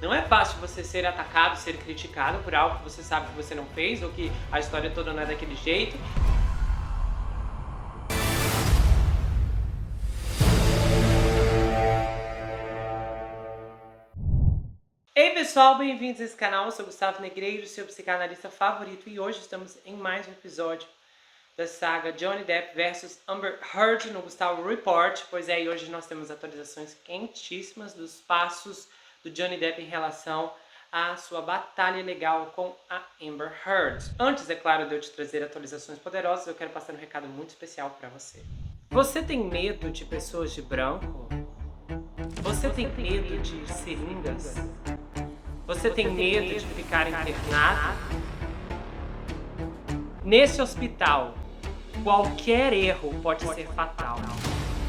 Não é fácil você ser atacado, ser criticado por algo que você sabe que você não fez ou que a história toda não é daquele jeito. Ei pessoal, bem-vindos a esse canal. Eu sou Gustavo Negreiro, seu psicanalista favorito, e hoje estamos em mais um episódio da saga Johnny Depp vs Amber Heard no Gustavo Report. Pois é, e hoje nós temos atualizações quentíssimas dos passos do Johnny Depp em relação à sua batalha legal com a Amber Heard. Antes, é claro, de eu te trazer atualizações poderosas, eu quero passar um recado muito especial para você. Você tem medo de pessoas de branco? Você tem medo de seringas? Você tem medo de ficar internado? Nesse hospital, qualquer erro pode ser fatal.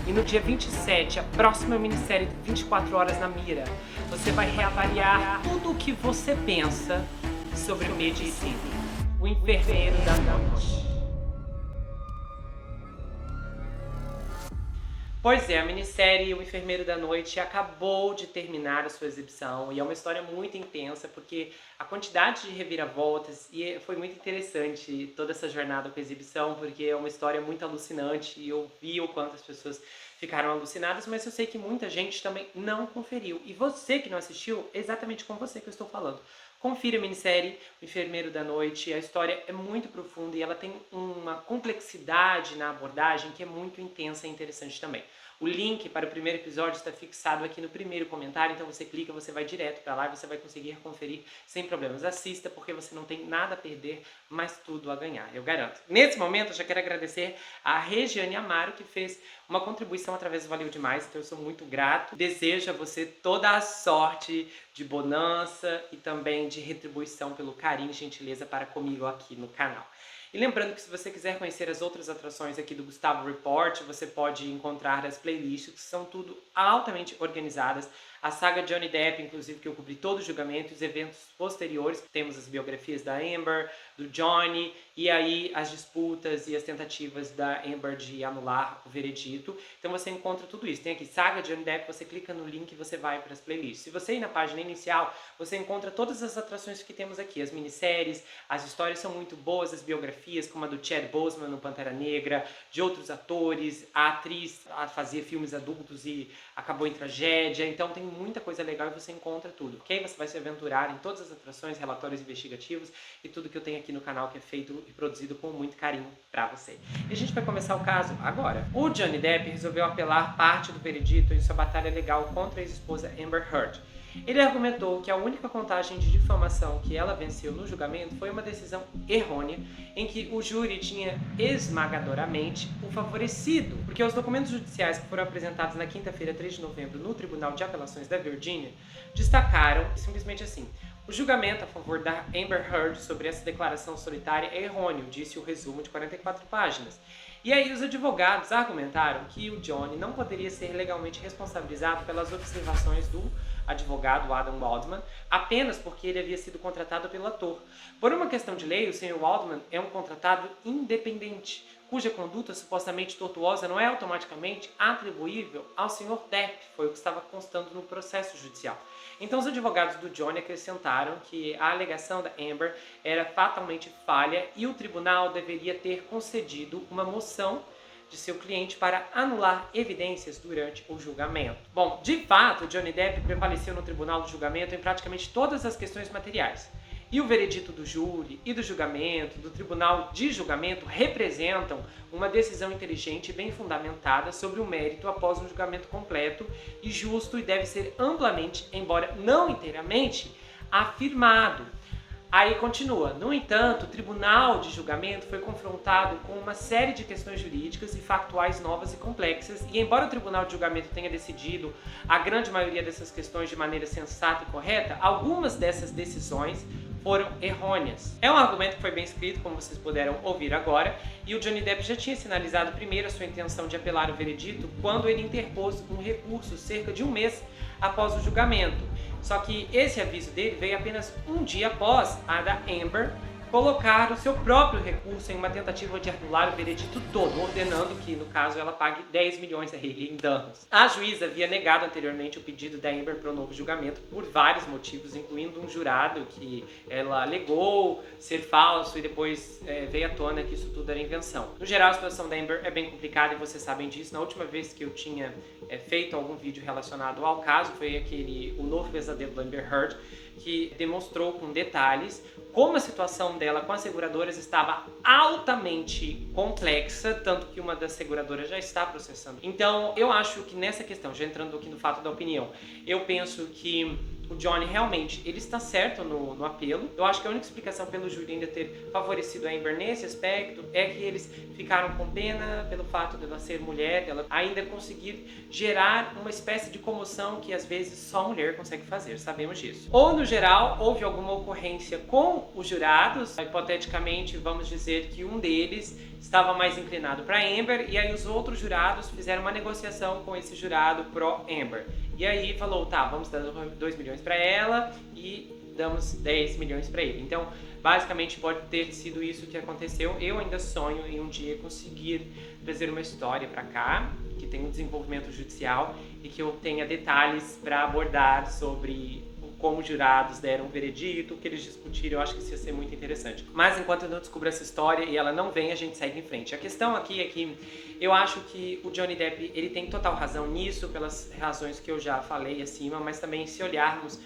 E no dia 27, a próxima minissérie de 24 horas na mira, você vai reavaliar tudo o que você pensa sobre medicina. O enfermeiro da noite. Pois é, a minissérie O Enfermeiro da Noite acabou de terminar a sua exibição e é uma história muito intensa porque a quantidade de reviravoltas, e foi muito interessante toda essa jornada com a exibição, porque é uma história muito alucinante e eu vi o quanto as pessoas ficaram alucinadas, mas eu sei que muita gente também não conferiu. E você que não assistiu, é exatamente com você que eu estou falando. Confira a minissérie O Enfermeiro da Noite, a história é muito profunda e ela tem uma complexidade na abordagem que é muito intensa e interessante também. O link para o primeiro episódio está fixado aqui no primeiro comentário, então você clica, você vai direto para lá e você vai conseguir conferir sem problemas. Assista, porque você não tem nada a perder, mas tudo a ganhar, eu garanto. Nesse momento, eu já quero agradecer a Regiane Amaro, que fez uma contribuição através do Valeu Demais, então eu sou muito grato. Desejo a você toda a sorte de bonança e também de retribuição pelo carinho e gentileza para comigo aqui no canal. E lembrando que se você quiser conhecer as outras atrações aqui do Gustavo Report, você pode encontrar as playlists, que são tudo altamente organizadas. A saga Johnny Depp, inclusive, que eu cobri todo o julgamento, os eventos posteriores. Temos as biografias da Amber, do Johnny, e aí as disputas e as tentativas da Amber de anular o veredito. Então você encontra tudo isso. Tem aqui saga Johnny Depp, você clica no link e você vai para as playlists. Se você ir na página inicial, você encontra todas as atrações que temos aqui. As minisséries, as histórias são muito boas, as biografias, como a do Chad Boseman no Pantera Negra, de outros atores. A atriz fazia filmes adultos e acabou em tragédia. Então tem muita coisa legal e você encontra tudo, ok? Você vai se aventurar em todas as atrações, relatórios investigativos e tudo que eu tenho aqui no canal, que é feito e produzido com muito carinho pra você. E a gente vai começar o caso agora. O Johnny Depp resolveu apelar parte do veredito em sua batalha legal contra a ex-esposa Amber Heard. Ele argumentou que a única contagem de difamação que ela venceu no julgamento foi uma decisão errônea, em que o júri tinha esmagadoramente o favorecido, porque os documentos judiciais que foram apresentados na quinta-feira, 3 de novembro, no Tribunal de Apelações da Virgínia, destacaram simplesmente assim: o julgamento a favor da Amber Heard sobre essa declaração solitária é errôneo, disse o resumo de 44 páginas. E aí os advogados argumentaram que o Johnny não poderia ser legalmente responsabilizado pelas observações do advogado Adam Waldman, apenas porque ele havia sido contratado pelo ator. Por uma questão de lei, o Sr. Waldman é um contratado independente, cuja conduta supostamente tortuosa não é automaticamente atribuível ao Sr. Depp, foi o que estava constando no processo judicial. Então os advogados do Johnny acrescentaram que a alegação da Amber era fatalmente falha e o tribunal deveria ter concedido uma moção de seu cliente para anular evidências durante o julgamento. Bom, de fato, Johnny Depp prevaleceu no tribunal do julgamento em praticamente todas as questões materiais. E o veredito do júri e do julgamento, do tribunal de julgamento, representam uma decisão inteligente e bem fundamentada sobre o mérito após um julgamento completo e justo, e deve ser amplamente, embora não inteiramente, afirmado. Aí continua: no entanto, o tribunal de julgamento foi confrontado com uma série de questões jurídicas e factuais novas e complexas, e embora o tribunal de julgamento tenha decidido a grande maioria dessas questões de maneira sensata e correta, algumas dessas decisões foram errôneas. É um argumento que foi bem escrito, como vocês puderam ouvir agora, e o Johnny Depp já tinha sinalizado primeiro a sua intenção de apelar o veredito quando ele interpôs um recurso cerca de um mês após o julgamento. Só que esse aviso dele veio apenas um dia após a da Amber colocar o seu próprio recurso em uma tentativa de anular o veredito todo, ordenando que, no caso, ela pague 10 milhões a ele em danos. A juíza havia negado anteriormente o pedido da Amber para o novo julgamento por vários motivos, incluindo um jurado que ela alegou ser falso e depois veio à tona que isso tudo era invenção. No geral, a situação da Amber é bem complicada e vocês sabem disso. Na última vez que eu tinha feito algum vídeo relacionado ao caso, foi O Novo Pesadelo da Amber Heard, que demonstrou com detalhes como a situação dela com as seguradoras estava altamente complexa, tanto que uma das seguradoras já está processando. Então, eu acho que nessa questão, já entrando aqui no fato da opinião, eu penso que o Johnny realmente, ele está certo no apelo. Eu acho que a única explicação pelo júri ainda ter favorecido a Amber nesse aspecto é que eles ficaram com pena pelo fato dela ser mulher, dela ainda conseguir gerar uma espécie de comoção que às vezes só mulher consegue fazer, sabemos disso. Ou no geral, houve alguma ocorrência com os jurados, hipoteticamente vamos dizer que um deles estava mais inclinado para Amber e aí os outros jurados fizeram uma negociação com esse jurado pró-Amber. E aí falou, tá, vamos dar 2 milhões para ela e damos 10 milhões para ele. Então, basicamente pode ter sido isso que aconteceu. Eu ainda sonho em um dia conseguir trazer uma história para cá, que tenha um desenvolvimento judicial e que eu tenha detalhes para abordar sobre como os jurados deram um veredito, o que eles discutiram. Eu acho que isso ia ser muito interessante. Mas enquanto eu não descubro essa história e ela não vem, a gente segue em frente. A questão aqui é que eu acho que o Johnny Depp, ele tem total razão nisso, pelas razões que eu já falei acima, mas também se olharmos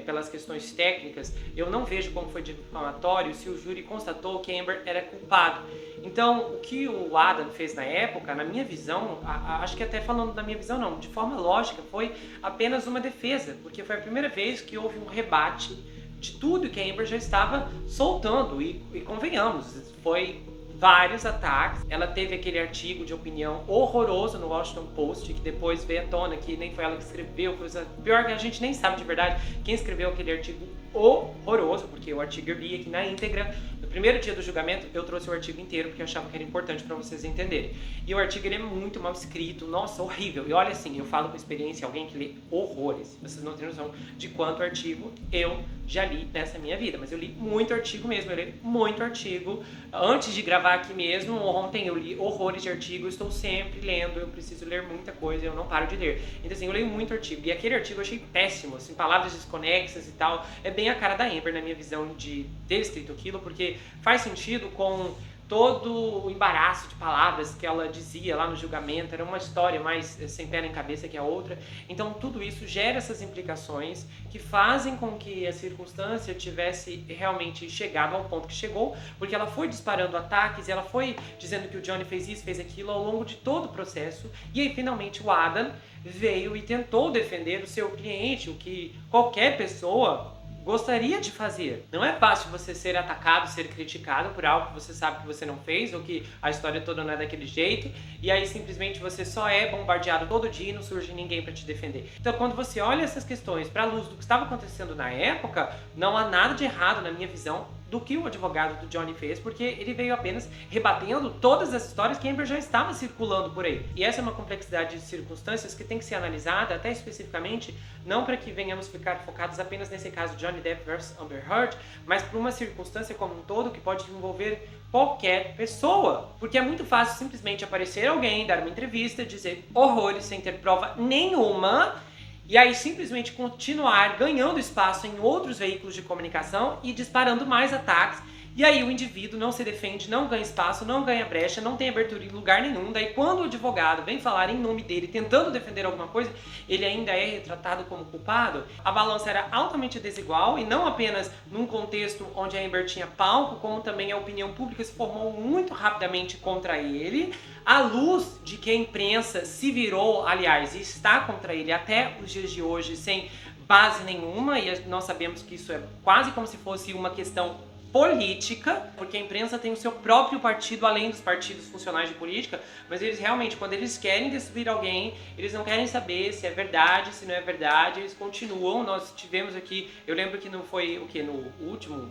pelas questões técnicas, eu não vejo como foi difamatório se o júri constatou que Amber era culpado. Então, o que o Adam fez na época, na minha visão, acho que até falando da minha visão não, de forma lógica, foi apenas uma defesa, porque foi a primeira vez que houve um rebate de tudo que a Amber já estava soltando, e convenhamos, foi vários ataques. Ela teve aquele artigo de opinião horroroso no Washington Post, que depois veio à tona que nem foi ela que escreveu, coisa pior que a gente nem sabe de verdade quem escreveu aquele artigo horroroso, porque o artigo eu li aqui na íntegra. No primeiro dia do julgamento eu trouxe o artigo inteiro porque eu achava que era importante para vocês entenderem. E o artigo ele é muito mal escrito, nossa, horrível. E olha assim, eu falo com experiência, alguém que lê horrores. Vocês não têm noção de quanto artigo eu já li nessa minha vida, mas eu li muito artigo mesmo, eu li muito artigo. Antes de gravar aqui mesmo, ontem eu li horrores de artigo, eu estou sempre lendo, eu preciso ler muita coisa, eu não paro de ler. Então assim, eu leio muito artigo, e aquele artigo eu achei péssimo, assim, palavras desconexas e tal. É bem a cara da Amber na minha visão de ter escrito aquilo, porque faz sentido com todo o embaraço de palavras que ela dizia lá no julgamento. Era uma história mais sem pé nem cabeça que a outra. Então tudo isso gera essas implicações que fazem com que a circunstância tivesse realmente chegado ao ponto que chegou, porque ela foi disparando ataques e ela foi dizendo que o Johnny fez isso, fez aquilo ao longo de todo o processo. E aí finalmente o Adam veio e tentou defender o seu cliente, o que qualquer pessoa gostaria de fazer. Não é fácil você ser atacado, ser criticado por algo que você sabe que você não fez, ou que a história toda não é daquele jeito, e aí simplesmente você só é bombardeado todo dia e não surge ninguém para te defender. Então quando você olha essas questões para a luz do que estava acontecendo na época, não há nada de errado na minha visão do que o advogado do Johnny fez, porque ele veio apenas rebatendo todas as histórias que a Amber já estava circulando por aí. E essa é uma complexidade de circunstâncias que tem que ser analisada, até especificamente, não para que venhamos ficar focados apenas nesse caso Johnny Depp versus Amber Heard, mas por uma circunstância como um todo que pode envolver qualquer pessoa. Porque é muito fácil simplesmente aparecer alguém, dar uma entrevista, dizer horrores sem ter prova nenhuma, e aí simplesmente continuar ganhando espaço em outros veículos de comunicação e disparando mais ataques. E aí o indivíduo não se defende, não ganha espaço, não ganha brecha, não tem abertura em lugar nenhum. Daí quando o advogado vem falar em nome dele, tentando defender alguma coisa, ele ainda é retratado como culpado. A balança era altamente desigual, e não apenas num contexto onde a Amber tinha palco, como também a opinião pública se formou muito rapidamente contra ele, à luz de que a imprensa se virou, aliás, e está contra ele até os dias de hoje sem base nenhuma, e nós sabemos que isso é quase como se fosse uma questão política, porque a imprensa tem o seu próprio partido, além dos partidos funcionais de política, mas eles realmente, quando eles querem destruir alguém, eles não querem saber se é verdade, se não é verdade, eles continuam. Nós tivemos aqui, eu lembro que não foi o que no último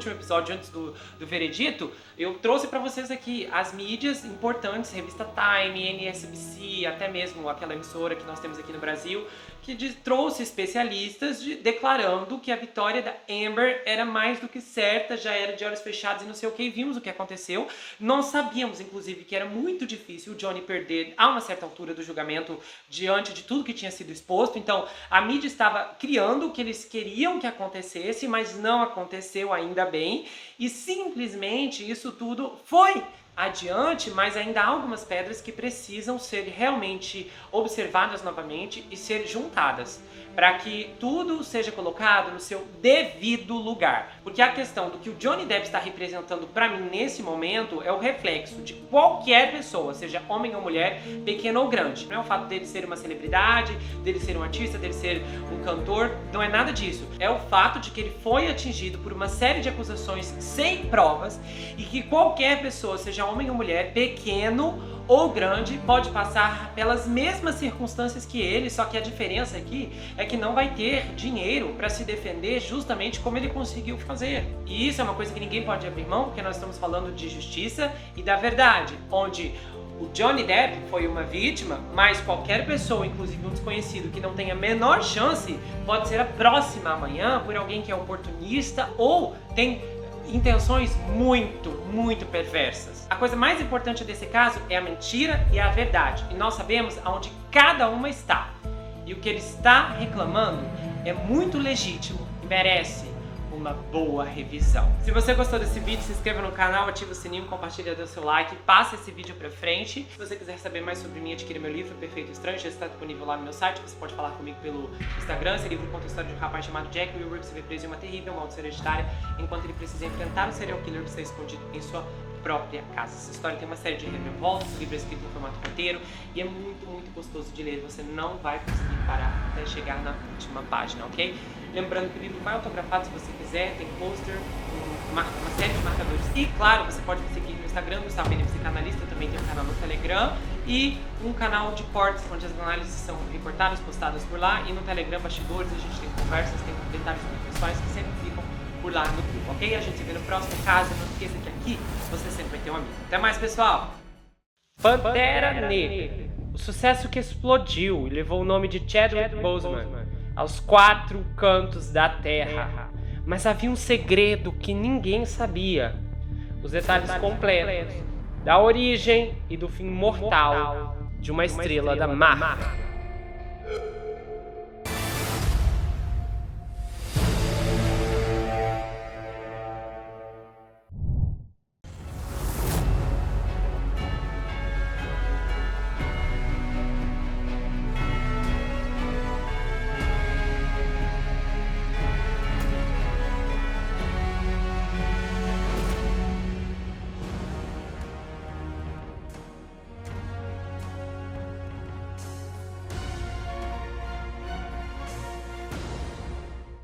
episódio antes do veredito, eu trouxe para vocês aqui as mídias importantes, revista Time, NSBC, até mesmo aquela emissora que nós temos aqui no Brasil, que trouxe especialistas declarando que a vitória da Amber era mais do que certa, aberta, já era de olhos fechados e não sei o que, e vimos o que aconteceu. Nós sabíamos, inclusive, que era muito difícil o Johnny perder a uma certa altura do julgamento diante de tudo que tinha sido exposto. Então, a mídia estava criando o que eles queriam que acontecesse, mas não aconteceu, ainda bem. E simplesmente isso tudo foi adiante, mas ainda há algumas pedras que precisam ser realmente observadas novamente e ser juntadas, para que tudo seja colocado no seu devido lugar. Porque a questão do que o Johnny Depp está representando para mim nesse momento é o reflexo de qualquer pessoa, seja homem ou mulher, pequeno ou grande. Não é o fato dele ser uma celebridade, dele ser um artista, dele ser um cantor, não é nada disso. É o fato de que ele foi atingido por uma série de acusações sem provas e que qualquer pessoa, seja homem ou mulher, pequeno ou grande, pode passar pelas mesmas circunstâncias que ele, só que a diferença aqui é que não vai ter dinheiro para se defender justamente como ele conseguiu fazer. E isso é uma coisa que ninguém pode abrir mão, porque nós estamos falando de justiça e da verdade, onde o Johnny Depp foi uma vítima, mas qualquer pessoa, inclusive um desconhecido que não tenha a menor chance, pode ser a próxima amanhã por alguém que é oportunista ou tem intenções muito perversas. A coisa mais importante desse caso é a mentira e a verdade. E nós sabemos aonde cada uma está. E o que ele está reclamando é muito legítimo e merece uma boa revisão. Se você gostou desse vídeo, se inscreva no canal, ativa o sininho, compartilha, dê o seu like, passa esse vídeo pra frente. Se você quiser saber mais sobre mim, adquira meu livro Perfeito Estranho, já está disponível lá no meu site. Você pode falar comigo pelo Instagram. Esse livro conta a história de um rapaz chamado Jack Wilbur que se vê preso em uma terrível maldição hereditária enquanto ele precisa enfrentar um serial killer que está escondido em sua própria casa. Essa história tem uma série de reviravoltas, o livro é escrito em formato roteiro e é muito gostoso de ler. Você não vai conseguir parar até chegar na última página, ok? Lembrando que o livro vai autografado se você quiser, tem pôster, uma série de marcadores. E claro, você pode me seguir no Instagram, Gustavo Bene Psicanalista, eu também tenho um canal no Telegram e um canal de cortes, onde as análises são recortadas, postadas por lá, e no Telegram, bastidores, a gente tem conversas, tem detalhes muito pessoais que sempre ficam por lá no grupo, ok? A gente se vê no próximo caso. Não esqueça que aqui você sempre vai ter um amigo. Até mais, pessoal! Pantera Negra. O sucesso que explodiu e levou o nome de Chadwick Boseman aos 4 cantos da Terra. Mas havia um segredo que ninguém sabia. Os detalhes completos da origem e do fim mortal de uma estrela da Marvel.